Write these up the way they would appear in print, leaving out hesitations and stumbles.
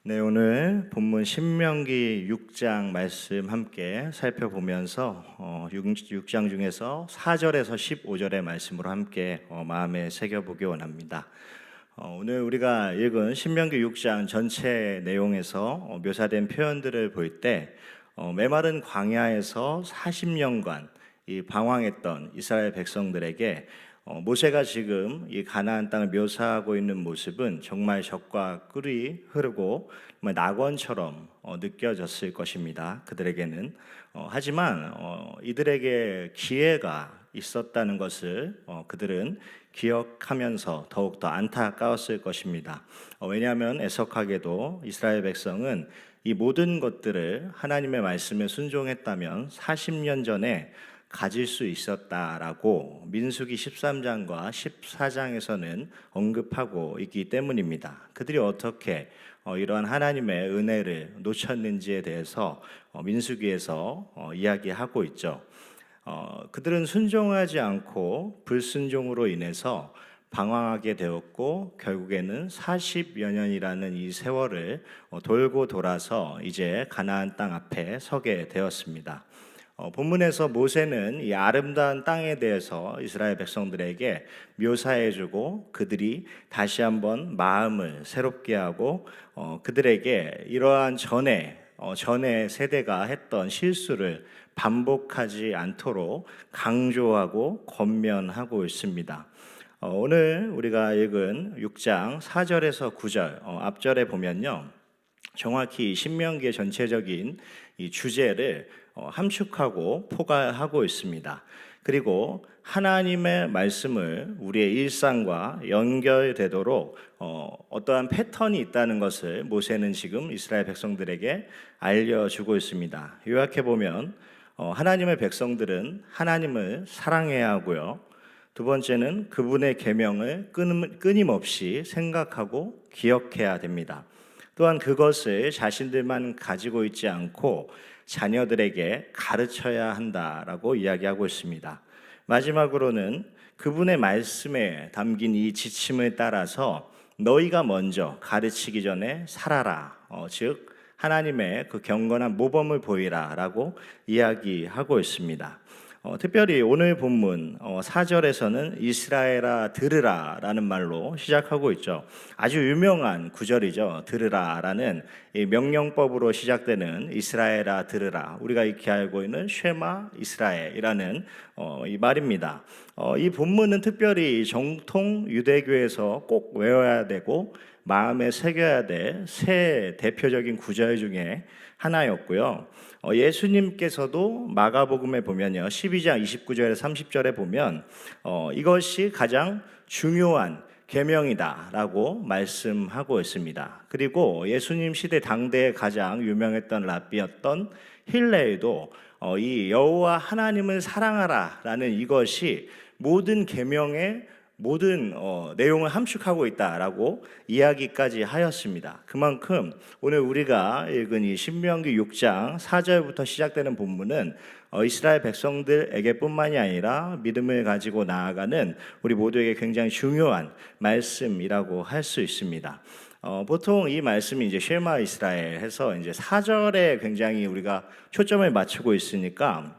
네, 오늘 본문 신명기 6장 말씀 함께 살펴보면서 6장 중에서 4절에서 15절의 말씀으로 함께 마음에 새겨보기 원합니다. 오늘 우리가 읽은 신명기 6장 전체 내용에서 묘사된 표현들을 볼 때 메마른 광야에서 40년간 이 방황했던 이스라엘 백성들에게 모세가 지금 이 가나안 땅을 묘사하고 있는 모습은 정말 젖과 꿀이 흐르고 낙원처럼 느껴졌을 것입니다. 그들에게는 하지만 이들에게 기회가 있었다는 것을 그들은 기억하면서 더욱더 안타까웠을 것입니다. 왜냐하면 애석하게도 이스라엘 백성은 이 모든 것들을 하나님의 말씀에 순종했다면 40년 전에 가질 수 있었다라고 민수기 13장과 14장에서는 언급하고 있기 때문입니다. 그들이 어떻게 이러한 하나님의 은혜를 놓쳤는지에 대해서 민수기에서 이야기하고 있죠. 그들은 순종하지 않고 불순종으로 인해서 방황하게 되었고 결국에는 40여 년이라는 이 세월을 돌고 돌아서 이제 가나안 땅 앞에 서게 되었습니다. 본문에서 모세는 이 아름다운 땅에 대해서 이스라엘 백성들에게 묘사해주고 그들이 다시 한번 마음을 새롭게 하고 그들에게 이러한 전에 세대가 했던 실수를 반복하지 않도록 강조하고 권면하고 있습니다. 오늘 우리가 읽은 6장 4절에서 9절 앞절에 보면요, 정확히 신명기의 전체적인 이 주제를 함축하고 포괄하고 있습니다. 그리고 하나님의 말씀을 우리의 일상과 연결되도록 어떠한 패턴이 있다는 것을 모세는 지금 이스라엘 백성들에게 알려주고 있습니다. 요약해 보면 하나님의 백성들은 하나님을 사랑해야 하고요. 두 번째는 그분의 계명을 끊임없이 생각하고 기억해야 됩니다. 또한 그것을 자신들만 가지고 있지 않고 자녀들에게 가르쳐야 한다라고 이야기하고 있습니다. 마지막으로는 그분의 말씀에 담긴 이 지침을 따라서 너희가 먼저 가르치기 전에 살아라, 즉 하나님의 그 경건한 모범을 보이라라고 이야기하고 있습니다. 특별히 오늘 본문 4절에서는 이스라엘아 들으라 라는 말로 시작하고 있죠. 아주 유명한 구절이죠. 들으라라는 이 명령법으로 시작되는 이스라엘아 들으라, 우리가 익히 알고 있는 쉐마 이스라엘이라는 이 말입니다. 이 본문은 특별히 정통 유대교에서 꼭 외워야 되고 마음에 새겨야 될 세 대표적인 구절 중에 하나였고요. 예수님께서도 마가복음에 보면요, 12장 29절에 30절에 보면 이것이 가장 중요한 계명이다라고 말씀하고 있습니다. 그리고 예수님 시대 당대에 가장 유명했던 랍비였던 힐레도 이 여호와 하나님을 사랑하라라는 이것이 모든 계명의 모든 내용을 함축하고 있다라고 이야기까지 하였습니다. 그만큼 오늘 우리가 읽은 이 신명기 6장 4절부터 시작되는 본문은 이스라엘 백성들에게 뿐만이 아니라 믿음을 가지고 나아가는 우리 모두에게 굉장히 중요한 말씀이라고 할 수 있습니다. 보통 이 말씀이 이제 쉐마 이스라엘 해서 이제 4절에 굉장히 우리가 초점을 맞추고 있으니까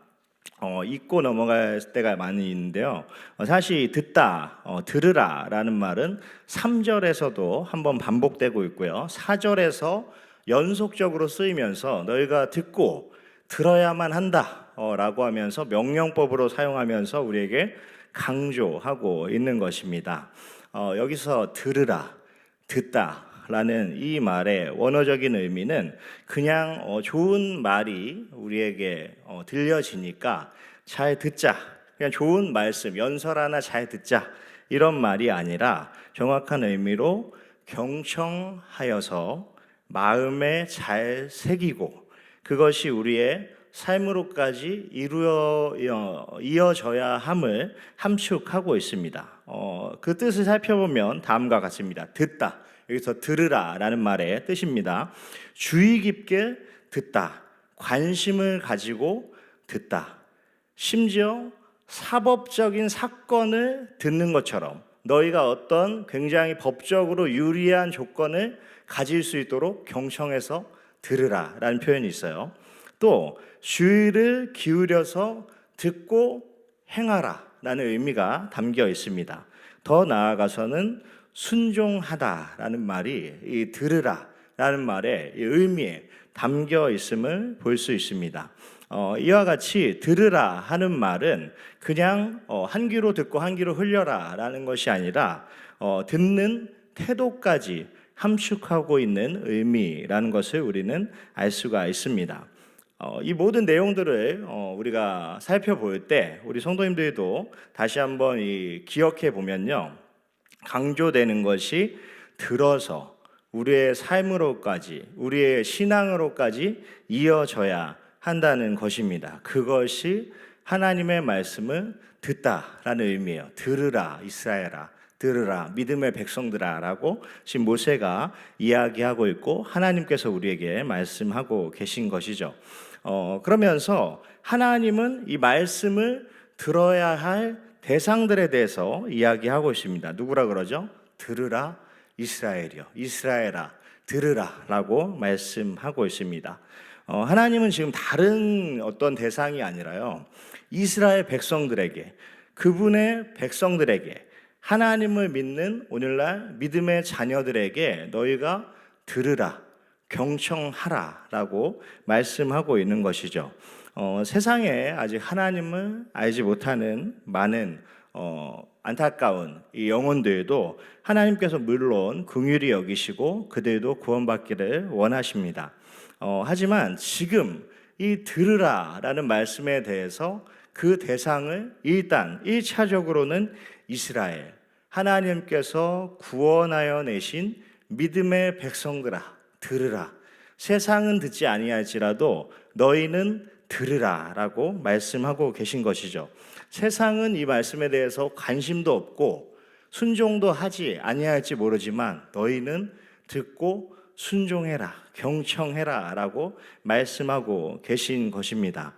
잊고 넘어갈 때가 많이 있는데요. 사실 듣다, 들으라라는 말은 3절에서도 한번 반복되고 있고요. 4절에서 연속적으로 쓰이면서 너희가 듣고 들어야만 한다 라고 하면서 명령법으로 사용하면서 우리에게 강조하고 있는 것입니다. 여기서 들으라, 듣다 라는 이 말의 원어적인 의미는 그냥 좋은 말이 우리에게 들려지니까 잘 듣자, 그냥 좋은 말씀, 연설 하나 잘 듣자, 이런 말이 아니라 정확한 의미로 경청하여서 마음에 잘 새기고 그것이 우리의 삶으로까지 이어져야 함을 함축하고 있습니다. 그 뜻을 살펴보면 다음과 같습니다. 듣다, 여기서 들으라 라는 말의 뜻입니다. 주의 깊게 듣다, 관심을 가지고 듣다, 심지어 사법적인 사건을 듣는 것처럼 너희가 어떤 굉장히 법적으로 유리한 조건을 가질 수 있도록 경청해서 들으라 라는 표현이 있어요. 또 주의를 기울여서 듣고 행하라 라는 의미가 담겨 있습니다. 더 나아가서는 순종하다 라는 말이 이 들으라 라는 말의 의미에 담겨 있음을 볼 수 있습니다. 이와 같이 들으라 하는 말은 그냥 한 귀로 듣고 한 귀로 흘려라 라는 것이 아니라 듣는 태도까지 함축하고 있는 의미라는 것을 우리는 알 수가 있습니다. 이 모든 내용들을 우리가 살펴볼 때 우리 성도님들도 다시 한번 기억해 보면요, 강조되는 것이 들어서 우리의 삶으로까지, 우리의 신앙으로까지 이어져야 한다는 것입니다. 그것이 하나님의 말씀을 듣다라는 의미예요. 들으라 이스라엘아, 들으라 믿음의 백성들아 라고 지금 모세가 이야기하고 있고 하나님께서 우리에게 말씀하고 계신 것이죠. 그러면서 하나님은 이 말씀을 들어야 할 대상들에 대해서 이야기하고 있습니다. 누구라 그러죠? 들으라 이스라엘이요, 이스라엘아 들으라 라고 말씀하고 있습니다. 하나님은 지금 다른 어떤 대상이 아니라요, 이스라엘 백성들에게, 그분의 백성들에게, 하나님을 믿는 오늘날 믿음의 자녀들에게 너희가 들으라, 경청하라 라고 말씀하고 있는 것이죠. 세상에 아직 하나님을 알지 못하는 많은 안타까운 이 영혼들도 하나님께서 물론 긍휼히 여기시고 그들도 구원받기를 원하십니다. 하지만 지금 이 들으라라는 말씀에 대해서 그 대상을 일단 1차적으로는 이스라엘, 하나님께서 구원하여 내신 믿음의 백성들아 들으라, 세상은 듣지 아니할지라도 너희는 들으라라고 말씀하고 계신 것이죠. 세상은 이 말씀에 대해서 관심도 없고 순종도 하지 아니할지 모르지만 너희는 듣고 순종해라, 경청해라 라고 말씀하고 계신 것입니다.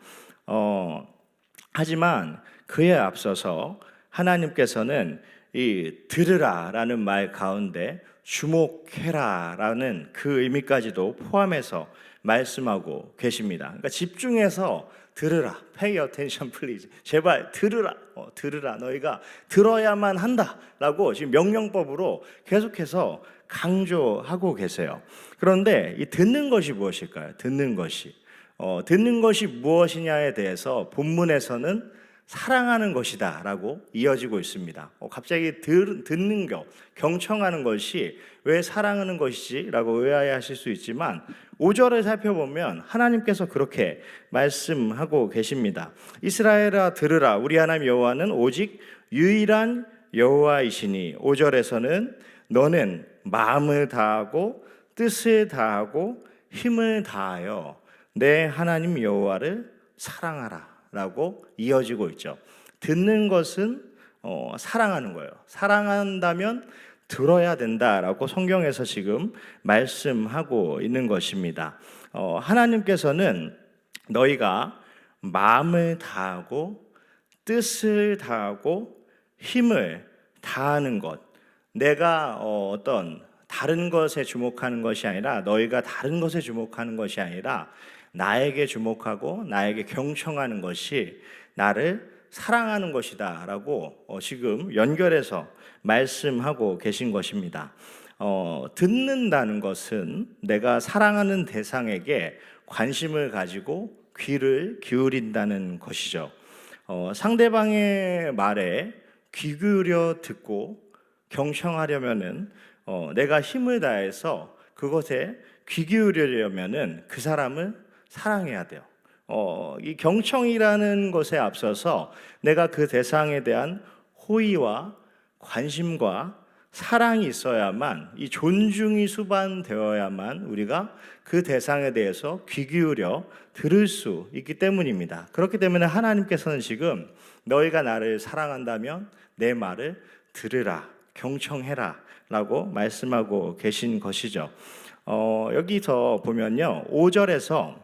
하지만 그에 앞서서 하나님께서는 이 들으라 라는 말 가운데 주목해라 라는 그 의미까지도 포함해서 말씀하고 계십니다. 그러니까 집중해서 들으라, pay attention please, 제발 들으라, 들으라, 너희가 들어야만 한다 라고 지금 명령법으로 계속해서 강조하고 계세요. 그런데 이 듣는 것이 무엇일까요? 듣는 것이 무엇이냐에 대해서 본문에서는 사랑하는 것이다 라고 이어지고 있습니다. 갑자기 듣는 것, 경청하는 것이 왜 사랑하는 것이지? 라고 의아해하실 수 있지만 5절을 살펴보면 하나님께서 그렇게 말씀하고 계십니다. 이스라엘아 들으라, 우리 하나님 여호와는 오직 유일한 여호와이시니, 5절에서는 너는 마음을 다하고 뜻을 다하고 힘을 다하여 내 하나님 여호와를 사랑하라 라고 이어지고 있죠. 듣는 것은 사랑하는 거예요. 사랑한다면 들어야 된다라고 성경에서 지금 말씀하고 있는 것입니다. 하나님께서는 너희가 마음을 다하고 뜻을 다하고 힘을 다하는 것, 내가 어떤 다른 것에 주목하는 것이 아니라, 너희가 다른 것에 주목하는 것이 아니라 나에게 주목하고 나에게 경청하는 것이 나를 사랑하는 것이다 라고 지금 연결해서 말씀하고 계신 것입니다. 듣는다는 것은 내가 사랑하는 대상에게 관심을 가지고 귀를 기울인다는 것이죠. 상대방의 말에 귀 기울여 듣고 경청하려면은 내가 힘을 다해서 그것에 귀 기울이려면은 그 사람을 사랑해야 돼요. 이 경청이라는 것에 앞서서 내가 그 대상에 대한 호의와 관심과 사랑이 있어야만, 이 존중이 수반되어야만 우리가 그 대상에 대해서 귀 기울여 들을 수 있기 때문입니다. 그렇기 때문에 하나님께서는 지금 너희가 나를 사랑한다면 내 말을 들으라, 경청해라 라고 말씀하고 계신 것이죠. 여기서 보면요, 5절에서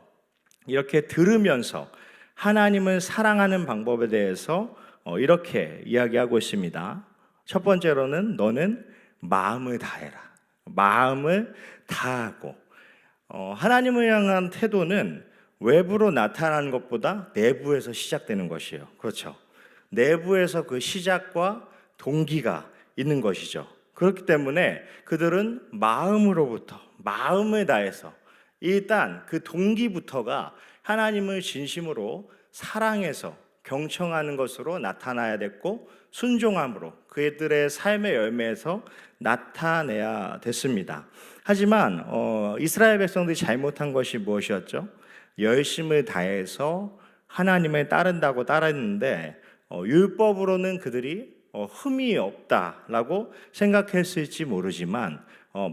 이렇게 들으면서 하나님을 사랑하는 방법에 대해서 이렇게 이야기하고 있습니다. 첫 번째로는 너는 마음을 다해라. 마음을 다하고 하나님을 향한 태도는 외부로 나타나는 것보다 내부에서 시작되는 것이에요. 그렇죠? 내부에서 그 시작과 동기가 있는 것이죠. 그렇기 때문에 그들은 마음으로부터 마음을 다해서 일단 그 동기부터가 하나님을 진심으로 사랑해서 경청하는 것으로 나타나야 됐고 순종함으로 그들의 삶의 열매에서 나타내야 됐습니다. 하지만 이스라엘 백성들이 잘못한 것이 무엇이었죠? 열심을 다해서 하나님을 따른다고 따랐는데 율법으로는 그들이 흠이 없다라고 생각했을지 모르지만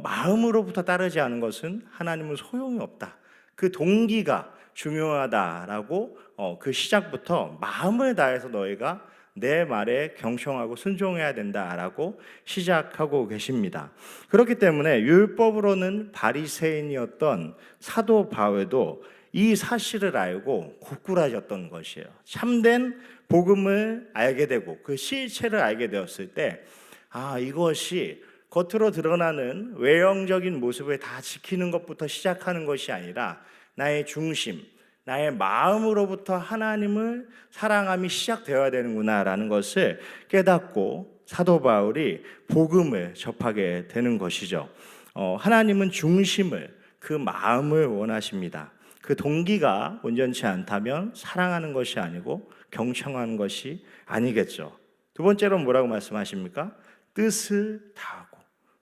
마음으로부터 따르지 않은 것은 하나님은 소용이 없다. 그 동기가 중요하다라고 그 시작부터 마음을 다해서 너희가 내 말에 경청하고 순종해야 된다라고 시작하고 계십니다. 그렇기 때문에 율법으로는 바리새인이었던 사도 바울도 이 사실을 알고 고꾸라졌던 것이에요. 참된 복음을 알게 되고 그 실체를 알게 되었을 때 이것이 겉으로 드러나는 외형적인 모습을 다 지키는 것부터 시작하는 것이 아니라 나의 중심, 나의 마음으로부터 하나님을 사랑함이 시작되어야 되는구나라는 것을 깨닫고 사도 바울이 복음을 접하게 되는 것이죠. 하나님은 중심을, 그 마음을 원하십니다. 그 동기가 온전치 않다면 사랑하는 것이 아니고 경청하는 것이 아니겠죠. 두 번째로 뭐라고 말씀하십니까? 뜻을 다하고,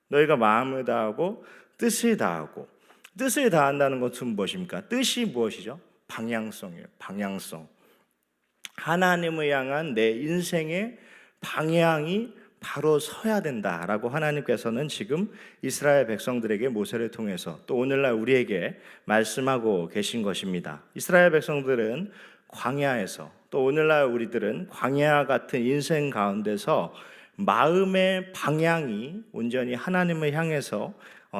너희가 마음을 다하고 뜻을 다하고. 뜻을 다한다는 것은 무엇입니까? 뜻이 무엇이죠? 방향성이에요. 방향성. 하나님을 향한 내 인생의 방향이 바로 서야 된다라고 하나님께서는 지금 이스라엘 백성들에게 모세를 통해서 또 오늘날 우리에게 말씀하고 계신 것입니다. 이스라엘 백성들은 광야에서, 또 오늘날 우리들은 광야 같은 인생 가운데서 마음의 방향이 온전히 하나님을 향해서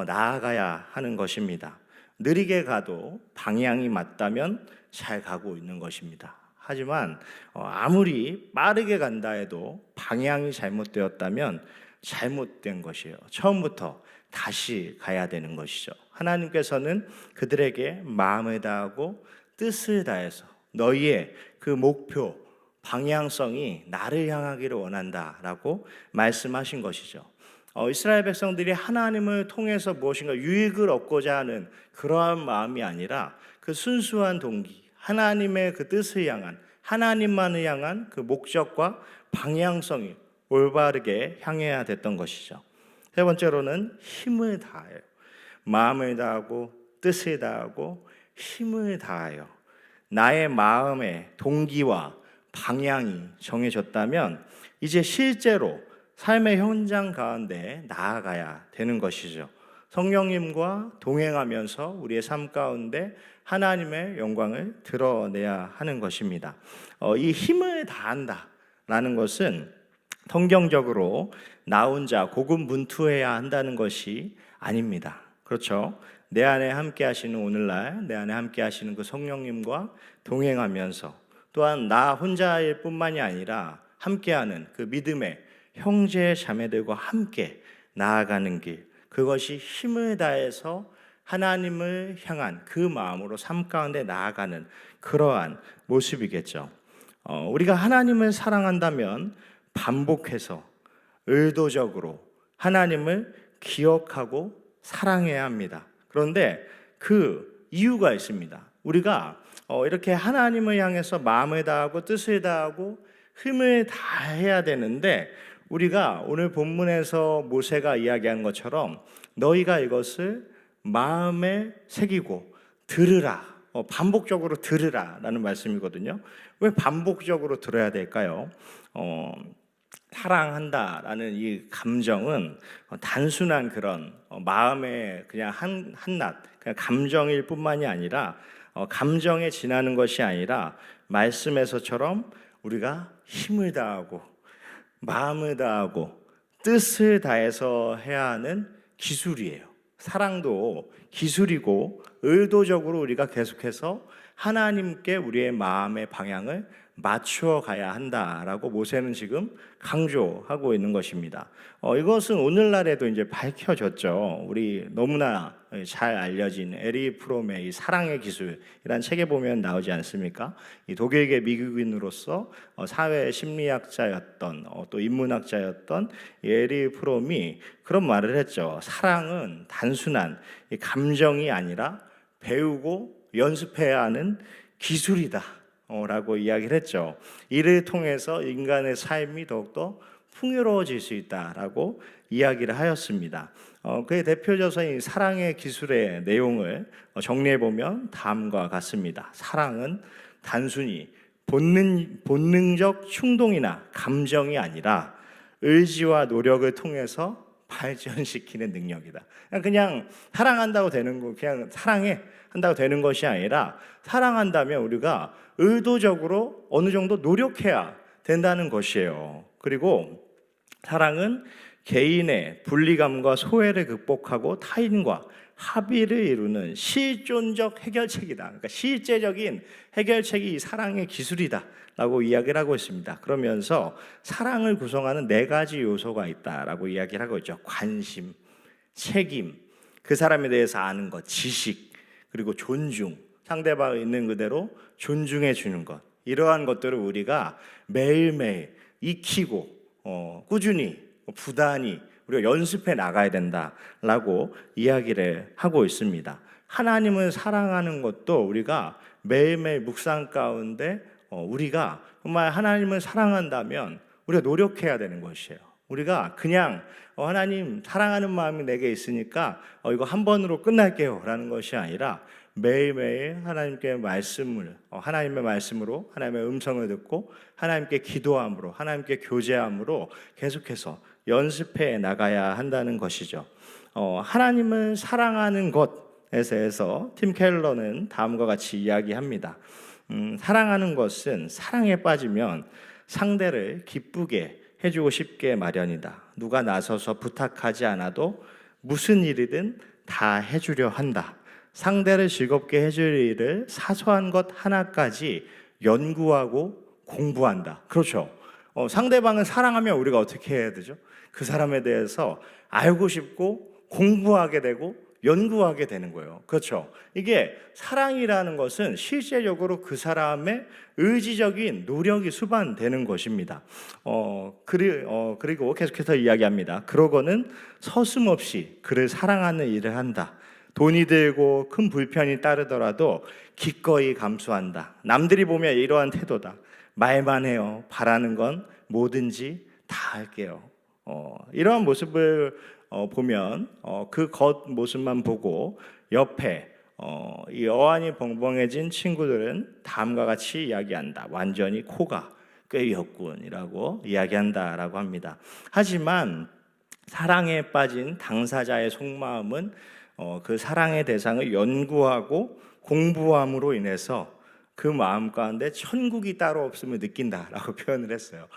나아가야 하는 것입니다. 느리게 가도 방향이 맞다면 잘 가고 있는 것입니다. 하지만 아무리 빠르게 간다 해도 방향이 잘못되었다면 잘못된 것이에요. 처음부터 다시 가야 되는 것이죠. 하나님께서는 그들에게 마음을 다하고 뜻을 다해서 너희의 그 목표, 방향성이 나를 향하기를 원한다라고 말씀하신 것이죠. 이스라엘 백성들이 하나님을 통해서 무엇인가 유익을 얻고자 하는 그러한 마음이 아니라 그 순수한 동기, 하나님의 그 뜻을 향한, 하나님만을 향한 그 목적과 방향성이 올바르게 향해야 됐던 것이죠. 세 번째로는 힘을 다해요. 마음을 다하고 뜻을 다하고 힘을 다하여 나의 마음의 동기와 방향이 정해졌다면 이제 실제로 삶의 현장 가운데 나아가야 되는 것이죠. 성령님과 동행하면서 우리의 삶 가운데 하나님의 영광을 드러내야 하는 것입니다. 이 힘을 다한다라는 것은 성경적으로 나 혼자 고군분투해야 한다는 것이 아닙니다. 그렇죠? 내 안에 함께 하시는 오늘날 내 안에 함께 하시는 그 성령님과 동행하면서 또한 나 혼자일 뿐만이 아니라 함께하는 그 믿음의 형제 자매들과 함께 나아가는 길, 그것이 힘을 다해서 하나님을 향한 그 마음으로 삶 가운데 나아가는 그러한 모습이겠죠. 우리가 하나님을 사랑한다면 반복해서 의도적으로 하나님을 기억하고 사랑해야 합니다. 그런데 그 이유가 있습니다. 우리가 이렇게 하나님을 향해서 마음을 다하고 뜻을 다하고 힘을 다해야 되는데 우리가 오늘 본문에서 모세가 이야기한 것처럼 너희가 이것을 마음에 새기고 들으라, 반복적으로 들으라 라는 말씀이거든요. 왜 반복적으로 들어야 될까요? 사랑한다라는 이 감정은 단순한 그런 마음의 그냥 한낱 그냥 감정일 뿐만이 아니라 감정에 지나는 것이 아니라 말씀에서처럼 우리가 힘을 다하고 마음을 다하고 뜻을 다해서 해야 하는 기술이에요. 사랑도 기술이고 의도적으로 우리가 계속해서 하나님께 우리의 마음의 방향을 맞추어 가야 한다라고 모세는 지금 강조하고 있는 것입니다. 이것은 오늘날에도 이제 밝혀졌죠. 우리 너무나 잘 알려진 에리 프롬의 이 사랑의 기술이라는 책에 보면 나오지 않습니까? 이 독일계 미국인으로서 사회 심리학자였던 또 인문학자였던 에리 프롬이 그런 말을 했죠. 사랑은 단순한 감정이 아니라 배우고 연습해야 하는 기술이다 라고 이야기를 했죠. 이를 통해서 인간의 삶이 더욱더 풍요로워질 수 있다라고 이야기를 하였습니다. 그의 대표적인 사랑의 기술의 내용을 정리해 보면 다음과 같습니다. 사랑은 단순히 본능적 충동이나 감정이 아니라 의지와 노력을 통해서 발전시키는 능력이다. 그냥 사랑한다고 되는 거, 그냥 사랑해 한다고 되는 것이 아니라 사랑한다면 우리가 의도적으로 어느 정도 노력해야 된다는 것이에요. 그리고 사랑은 개인의 분리감과 소외를 극복하고 타인과 합의를 이루는 실존적 해결책이다. 그러니까 실제적인 해결책이 이 사랑의 기술이다라고 이야기를 하고 있습니다. 그러면서 사랑을 구성하는 4가지 요소가 있다라고 이야기를 하고 있죠. 관심, 책임, 그 사람에 대해서 아는 것, 지식, 그리고 존중, 상대방이 있는 그대로 존중해 주는 것. 이러한 것들을 우리가 매일매일 익히고 꾸준히 부단히 우리가 연습해 나가야 된다라고 이야기를 하고 있습니다. 하나님을 사랑하는 것도 우리가 매일매일 묵상 가운데 우리가 정말 하나님을 사랑한다면 우리가 노력해야 되는 것이에요. 우리가 그냥 하나님 사랑하는 마음이 내게 있으니까 이거 한 번으로 끝날게요 라는 것이 아니라 매일매일 하나님께 하나님의 말씀으로 하나님의 음성을 듣고 하나님께 기도함으로 하나님께 교제함으로 계속해서 연습해 나가야 한다는 것이죠. 하나님을 사랑하는 것에 대해서 팀 켈러는 다음과 같이 이야기합니다. 사랑하는 것은 사랑에 빠지면 상대를 기쁘게 해주고 싶게 마련이다. 누가 나서서 부탁하지 않아도 무슨 일이든 다 해주려 한다. 상대를 즐겁게 해줄 일을 사소한 것 하나까지 연구하고 공부한다. 그렇죠. 상대방을 사랑하면 우리가 어떻게 해야 되죠? 그 사람에 대해서 알고 싶고 공부하게 되고 연구하게 되는 거예요. 그렇죠. 이게 사랑이라는 것은 실제적으로 그 사람의 의지적인 노력이 수반되는 것입니다. 그리고 계속해서 이야기합니다. 그러고는 서슴없이 그를 사랑하는 일을 한다. 돈이 들고 큰 불편이 따르더라도 기꺼이 감수한다. 남들이 보면 이러한 태도다. 말만 해요. 바라는 건 뭐든지 다 할게요. 이러한 모습을 보면 그 겉모습만 보고 옆에 이 어안이 벙벙해진 친구들은 다음과 같이 이야기한다. 완전히 코가 꿰였군이라고 이야기한다라고 합니다. 하지만 사랑에 빠진 당사자의 속마음은 그 사랑의 대상을 연구하고 공부함으로 인해서 그 마음 가운데 천국이 따로 없음을 느낀다라고 표현을 했어요.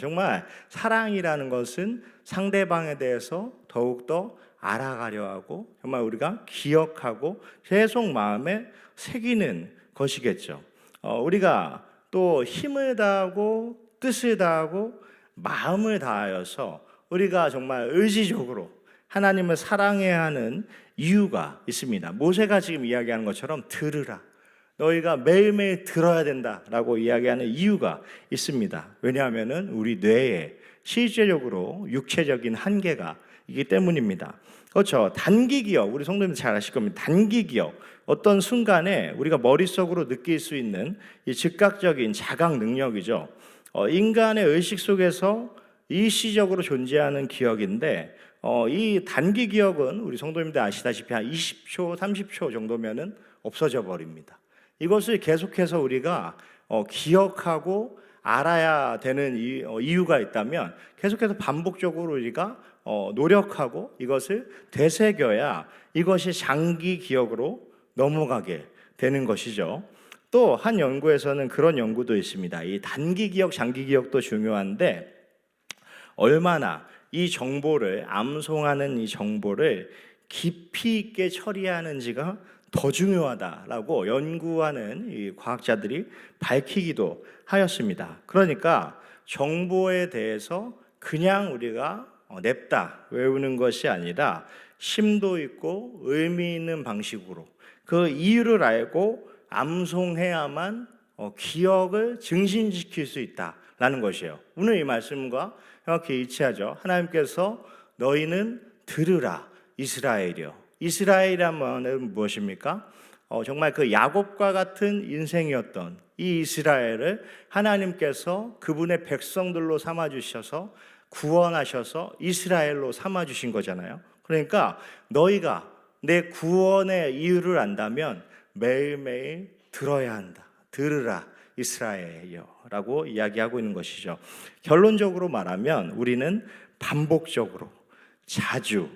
정말 사랑이라는 것은 상대방에 대해서 더욱더 알아가려 하고 정말 우리가 기억하고 계속 마음에 새기는 것이겠죠. 우리가 또 힘을 다하고 뜻을 다하고 마음을 다하여서 우리가 정말 의지적으로 하나님을 사랑해야 하는 이유가 있습니다. 모세가 지금 이야기하는 것처럼 들으라. 너희가 매일매일 들어야 된다라고 이야기하는 이유가 있습니다. 왜냐하면 우리 뇌에 실제적으로 육체적인 한계가 있기 때문입니다. 그렇죠. 단기 기억, 우리 성도님들 잘 아실 겁니다. 단기 기억, 어떤 순간에 우리가 머릿속으로 느낄 수 있는 이 즉각적인 자각 능력이죠. 인간의 의식 속에서 일시적으로 존재하는 기억인데 이 단기 기억은 우리 성도님들 아시다시피 한 20초, 30초 정도면은 없어져 버립니다. 이것을 계속해서 우리가 기억하고 알아야 되는 이유가 있다면 계속해서 반복적으로 우리가 노력하고 이것을 되새겨야 이것이 장기 기억으로 넘어가게 되는 것이죠. 또 한 연구에서는 그런 연구도 있습니다. 이 단기 기억, 장기 기억도 중요한데 얼마나 이 정보를 암송하는 이 정보를 깊이 있게 처리하는지가 더 중요하다라고 연구하는 이 과학자들이 밝히기도 하였습니다. 그러니까 정보에 대해서 그냥 우리가 냅다 외우는 것이 아니라 심도 있고 의미 있는 방식으로 그 이유를 알고 암송해야만 기억을 증진시킬 수 있다라는 것이에요. 오늘 이 말씀과 정확히 일치하죠. 하나님께서 너희는 들으라 이스라엘이요. 이스라엘이라면 무엇입니까? 정말 그 야곱과 같은 인생이었던 이 이스라엘을 하나님께서 그분의 백성들로 삼아주셔서 구원하셔서 이스라엘로 삼아주신 거잖아요. 그러니까 너희가 내 구원의 이유를 안다면 매일매일 들어야 한다. 들으라 이스라엘이여 라고 이야기하고 있는 것이죠. 결론적으로 말하면 우리는 반복적으로 자주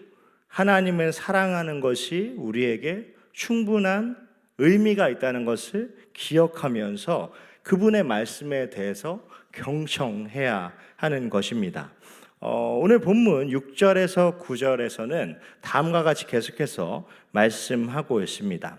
하나님을 사랑하는 것이 우리에게 충분한 의미가 있다는 것을 기억하면서 그분의 말씀에 대해서 경청해야 하는 것입니다. 오늘 본문 6절에서 9절에서는 다음과 같이 계속해서 말씀하고 있습니다.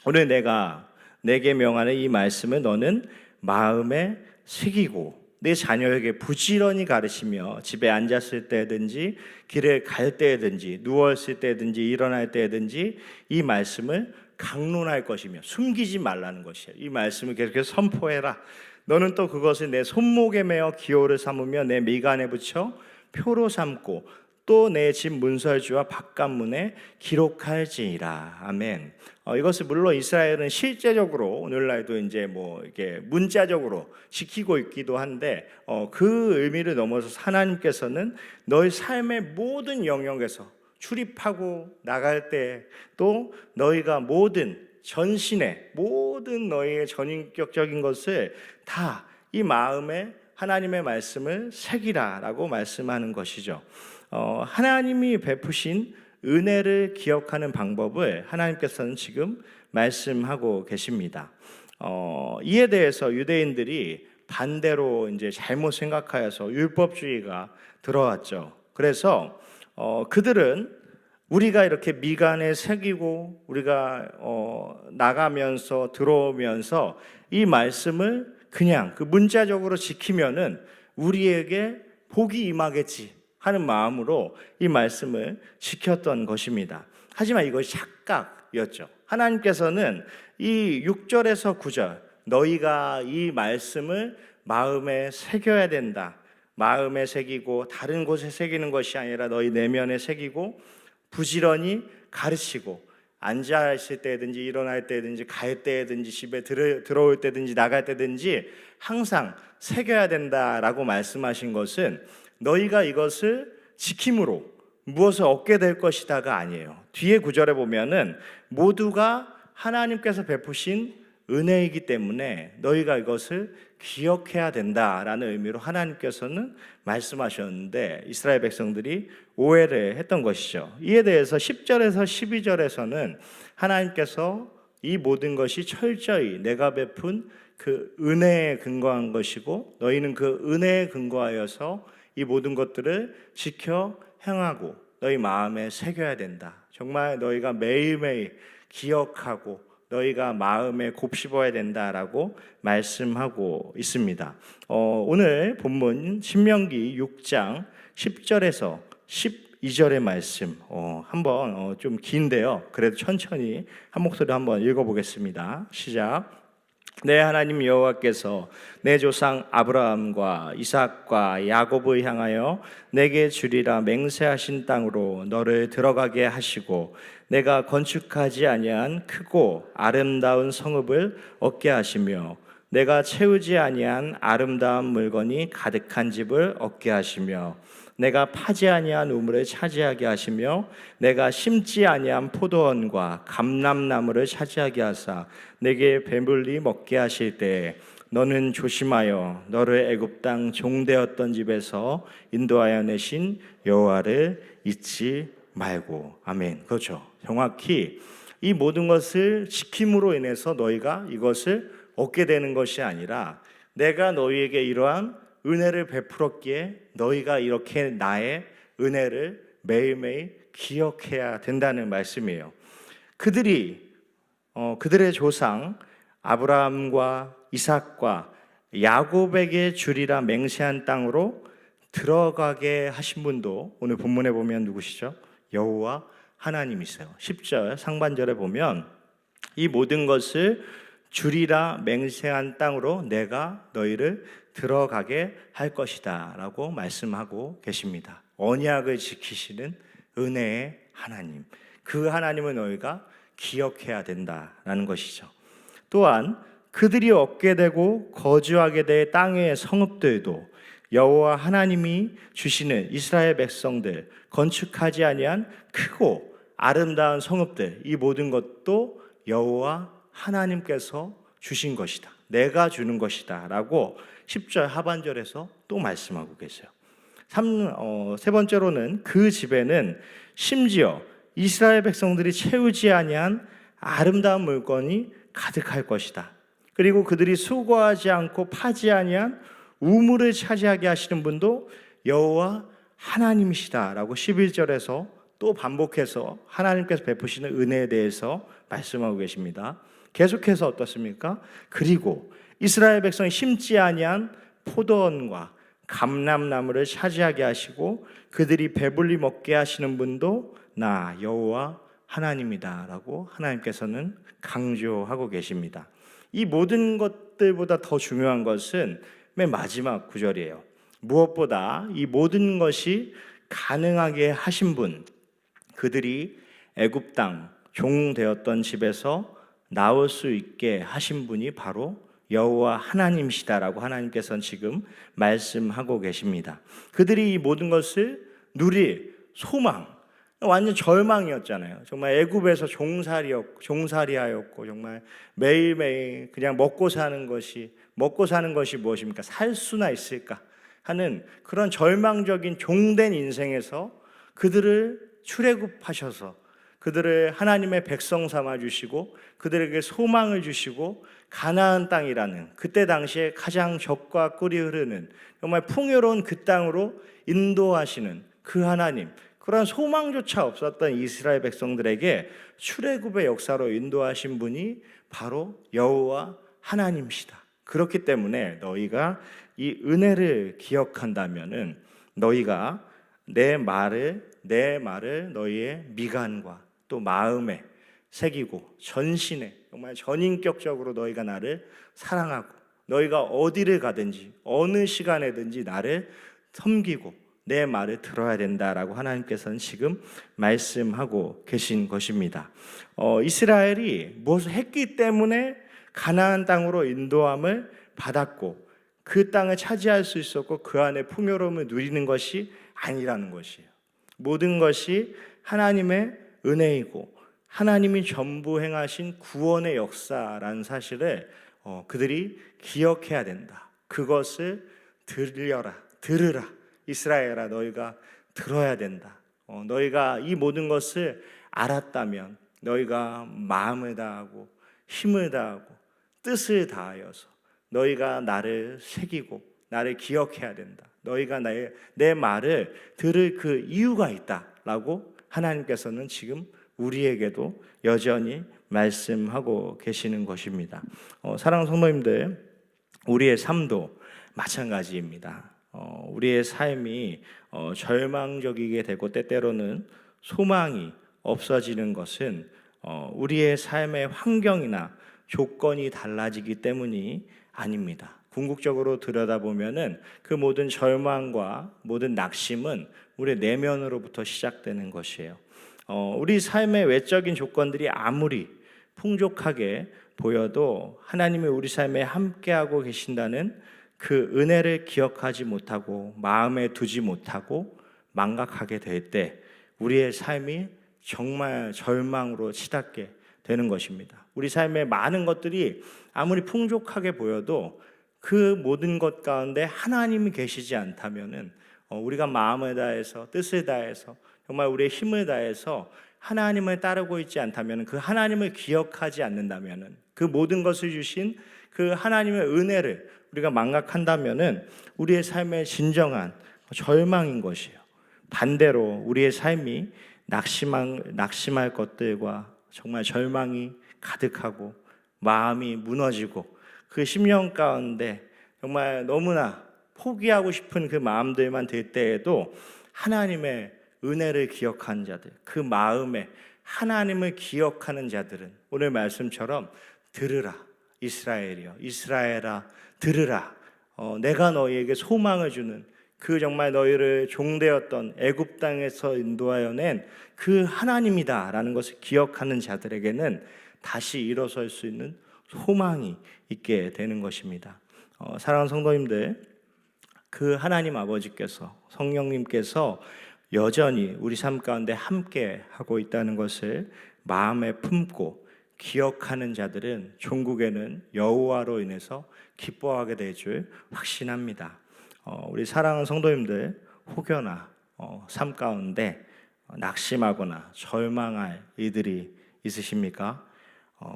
오늘 내가 내게 명하는 이 말씀을 너는 마음에 새기고 내 자녀에게 부지런히 가르치며 집에 앉았을 때든지 길을 갈 때든지 누웠을 때든지 일어날 때든지 이 말씀을 강론할 것이며 숨기지 말라는 것이에요. 이 말씀을 계속해서 선포해라. 너는 또 그것을 내 손목에 메어 기호를 삼으며 내 미간에 붙여 표로 삼고 또 내 집 문설주와 바깥문에 기록할지니라. 아멘. 이것을 물론 이스라엘은 실제적으로 오늘날도 이제 뭐 이렇게 문자적으로 지키고 있기도 한데 그 의미를 넘어서 하나님께서는 너희 삶의 모든 영역에서 출입하고 나갈 때 또 너희가 모든 전신의 모든 너희의 전인격적인 것을 다 이 마음에 하나님의 말씀을 새기라라고 말씀하는 것이죠. 하나님이 베푸신 은혜를 기억하는 방법을 하나님께서는 지금 말씀하고 계십니다. 이에 대해서 유대인들이 반대로 이제 잘못 생각하여서 율법주의가 들어왔죠. 그래서 그들은 우리가 이렇게 미간에 새기고 우리가 나가면서 들어오면서 이 말씀을 그냥 그 문자적으로 지키면은 우리에게 복이 임하겠지 하는 마음으로 이 말씀을 지켰던 것입니다. 하지만 이것이 착각이었죠. 하나님께서는 이 6절에서 9절 너희가 이 말씀을 마음에 새겨야 된다. 마음에 새기고 다른 곳에 새기는 것이 아니라 너희 내면에 새기고 부지런히 가르치고 앉아 있을 때든지 일어날 때든지 갈 때든지 집에 들어올 때든지 나갈 때든지 항상 새겨야 된다라고 말씀하신 것은 너희가 이것을 지킴으로 무엇을 얻게 될 것이다가 아니에요. 뒤에 구절에 보면은 모두가 하나님께서 베푸신 은혜이기 때문에 너희가 이것을 기억해야 된다라는 의미로 하나님께서는 말씀하셨는데 이스라엘 백성들이 오해를 했던 것이죠. 이에 대해서 10절에서 12절에서는 하나님께서 이 모든 것이 철저히 내가 베푼 그 은혜에 근거한 것이고 너희는 그 은혜에 근거하여서 이 모든 것들을 지켜 행하고 너희 마음에 새겨야 된다. 정말 너희가 매일매일 기억하고 너희가 마음에 곱씹어야 된다라고 말씀하고 있습니다. 오늘 본문 신명기 6장 10절에서 12절의 말씀 한번 좀 긴데요. 그래도 천천히 한 목소리로 한번 읽어보겠습니다. 시작. 내 하나님 여호와께서 내 조상 아브라함과 이삭과 야곱을 향하여 내게 주리라 맹세하신 땅으로 너를 들어가게 하시고 내가 건축하지 아니한 크고 아름다운 성읍을 얻게 하시며 내가 채우지 아니한 아름다운 물건이 가득한 집을 얻게 하시며 내가 파지 아니한 우물을 차지하게 하시며 내가 심지 아니한 포도원과 감람나무를 차지하게 하사 내게 배불리 먹게 하실 때에 너는 조심하여 너를 애굽 땅 종되었던 집에서 인도하여 내신 여호와를 잊지 말고. 아멘. 그렇죠. 정확히 이 모든 것을 지킴으로 인해서 너희가 이것을 얻게 되는 것이 아니라 내가 너희에게 이러한 은혜를 베풀었기에 너희가 이렇게 나의 은혜를 매일매일 기억해야 된다는 말씀이에요. 그들이 그들의 조상 아브라함과 이삭과 야곱에게 주리라 맹세한 땅으로 들어가게 하신 분도 오늘 본문에 보면 누구시죠? 여호와 하나님이세요. 10절 상반절에 보면 이 모든 것을 주리라 맹세한 땅으로 내가 너희를 들어가게 할 것이다 라고 말씀하고 계십니다. 언약을 지키시는 은혜의 하나님, 그 하나님을 너희가 기억해야 된다라는 것이죠. 또한 그들이 얻게 되고 거주하게 될 땅의 성읍들도 여호와 하나님이 주시는 이스라엘 백성들 건축하지 아니한 크고 아름다운 성읍들, 이 모든 것도 여호와 하나님께서 주신 것이다, 내가 주는 것이다 라고 10절 하반절에서 또 말씀하고 계세요. 세 번째로는 그 집에는 심지어 이스라엘 백성들이 채우지 아니한 아름다운 물건이 가득할 것이다. 그리고 그들이 수고하지 않고 파지 아니한 우물을 차지하게 하시는 분도 여호와 하나님이시다라고 11절에서 또 반복해서 하나님께서 베푸시는 은혜에 대해서 말씀하고 계십니다. 계속해서 어떻습니까? 그리고 이스라엘 백성이 심지 아니한 포도원과 감람나무를 차지하게 하시고 그들이 배불리 먹게 하시는 분도 나 여호와 하나님이다라고 하나님께서는 강조하고 계십니다. 이 모든 것들보다 더 중요한 것은 맨 마지막 구절이에요. 무엇보다 이 모든 것이 가능하게 하신 분, 그들이 애굽 땅 종 되었던 집에서 나올 수 있게 하신 분이 바로 여호와 하나님이시다라고 하나님께서는 지금 말씀하고 계십니다. 그들이 이 모든 것을 누릴 소망, 완전 절망이었잖아요. 정말 애굽에서 종살이하였고 정말 매일매일 그냥 먹고 사는 것이 무엇입니까? 살 수나 있을까 하는 그런 절망적인 종된 인생에서 그들을 출애굽하셔서 그들을 하나님의 백성 삼아 주시고 그들에게 소망을 주시고 가나안 땅이라는 그때 당시에 가장 젖과 꿀이 흐르는 정말 풍요로운 그 땅으로 인도하시는 그 하나님, 그런 소망조차 없었던 이스라엘 백성들에게 출애굽의 역사로 인도하신 분이 바로 여호와 하나님이시다. 그렇기 때문에 너희가 이 은혜를 기억한다면은 너희가 내 말을 너희의 미간과 또 마음에 새기고 전신에 정말 전인격적으로 너희가 나를 사랑하고 너희가 어디를 가든지 어느 시간에든지 나를 섬기고 내 말을 들어야 된다라고 하나님께서는 지금 말씀하고 계신 것입니다. 이스라엘이 무엇을 했기 때문에 가나안 땅으로 인도함을 받았고 그 땅을 차지할 수 있었고 그 안에 풍요로움을 누리는 것이 아니라는 것이에요. 모든 것이 하나님의 은혜이고 하나님이 전부 행하신 구원의 역사라는 사실을 그들이 기억해야 된다. 그것을 들으라. 이스라엘아, 너희가 들어야 된다. 너희가 이 모든 것을 알았다면 너희가 마음을 다하고 힘을 다하고 뜻을 다하여서 너희가 나를 새기고 나를 기억해야 된다. 너희가 내 말을 들을 그 이유가 있다라고 하나님께서는 지금 우리에게도 여전히 말씀하고 계시는 것입니다. 사랑하는 성도님들, 우리의 삶도 마찬가지입니다. 우리의 삶이 절망적이게 되고 때때로는 소망이 없어지는 것은 우리의 삶의 환경이나 조건이 달라지기 때문이 아닙니다. 궁극적으로 들여다보면은 그 모든 절망과 모든 낙심은 우리의 내면으로부터 시작되는 것이에요. 우리 삶의 외적인 조건들이 아무리 풍족하게 보여도 하나님이 우리 삶에 함께하고 계신다는 그 은혜를 기억하지 못하고 마음에 두지 못하고 망각하게 될 때 우리의 삶이 정말 절망으로 치닫게 되는 것입니다. 우리 삶의 많은 것들이 아무리 풍족하게 보여도 그 모든 것 가운데 하나님이 계시지 않다면은 우리가 마음을 다해서 뜻을 다해서 정말 우리의 힘을 다해서 하나님을 따르고 있지 않다면, 그 하나님을 기억하지 않는다면, 그 모든 것을 주신 그 하나님의 은혜를 우리가 망각한다면 우리의 삶의 진정한 절망인 것이에요. 반대로 우리의 삶이 낙심할 것들과 정말 절망이 가득하고 마음이 무너지고 그 심령 가운데 정말 너무나 포기하고 싶은 그 마음들만 들 때에도 하나님의 은혜를 기억하는 자들, 그 마음에 하나님을 기억하는 자들은 오늘 말씀처럼 들으라 이스라엘이여, 이스라엘아 들으라. 내가 너희에게 소망을 주는 그 정말 너희를 종되었던 애굽 땅에서 인도하여 낸 그 하나님이다라는 것을 기억하는 자들에게는 다시 일어설 수 있는 소망이 있게 되는 것입니다. 사랑하는 성도님들, 그 하나님 아버지께서, 성령님께서 여전히 우리 삶 가운데 함께 하고 있다는 것을 마음에 품고 기억하는 자들은 종국에는 여호와로 인해서 기뻐하게 될 줄 확신합니다. 우리 사랑하는 성도님들, 혹여나 삶 가운데 낙심하거나 절망할 이들이 있으십니까?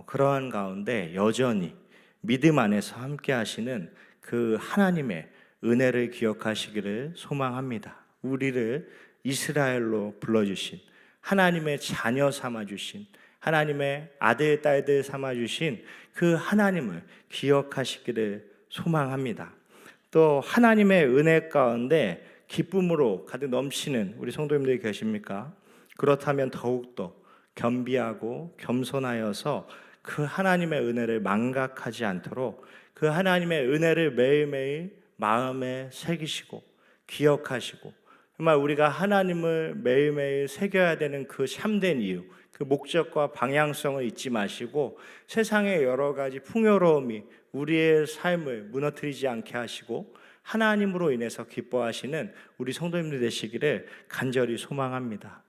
그러한 가운데 여전히 믿음 안에서 함께 하시는 그 하나님의 은혜를 기억하시기를 소망합니다. 우리를 이스라엘로 불러주신, 하나님의 자녀 삼아주신, 하나님의 아들, 딸들 삼아주신 그 하나님을 기억하시기를 소망합니다. 또 하나님의 은혜 가운데 기쁨으로 가득 넘치는 우리 성도님들이 계십니까? 그렇다면 더욱더 겸비하고 겸손하여서 그 하나님의 은혜를 망각하지 않도록 그 하나님의 은혜를 매일매일 마음에 새기시고 기억하시고, 정말 우리가 하나님을 매일매일 새겨야 되는 그 참된 이유, 그 목적과 방향성을 잊지 마시고 세상의 여러 가지 풍요로움이 우리의 삶을 무너뜨리지 않게 하시고 하나님으로 인해서 기뻐하시는 우리 성도님들 되시기를 간절히 소망합니다.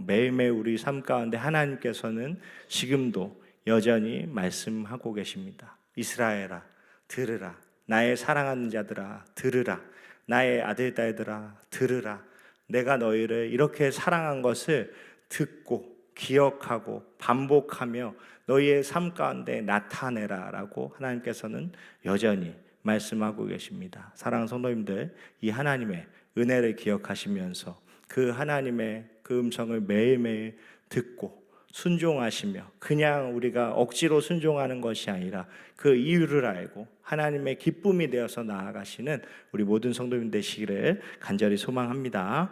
매일매일 우리 삶 가운데 하나님께서는 지금도 여전히 말씀하고 계십니다. 이스라엘아 들으라, 나의 사랑하는 자들아 들으라, 나의 아들 딸들아 들으라. 내가 너희를 이렇게 사랑한 것을 듣고 기억하고 반복하며 너희의 삶 가운데 나타내라 라고 하나님께서는 여전히 말씀하고 계십니다. 사랑하는 성도님들, 이 하나님의 은혜를 기억하시면서 그 하나님의 그 음성을 매일매일 듣고 순종하시며, 그냥 우리가 억지로 순종하는 것이 아니라 그 이유를 알고 하나님의 기쁨이 되어서 나아가시는 우리 모든 성도님 되시기를 간절히 소망합니다.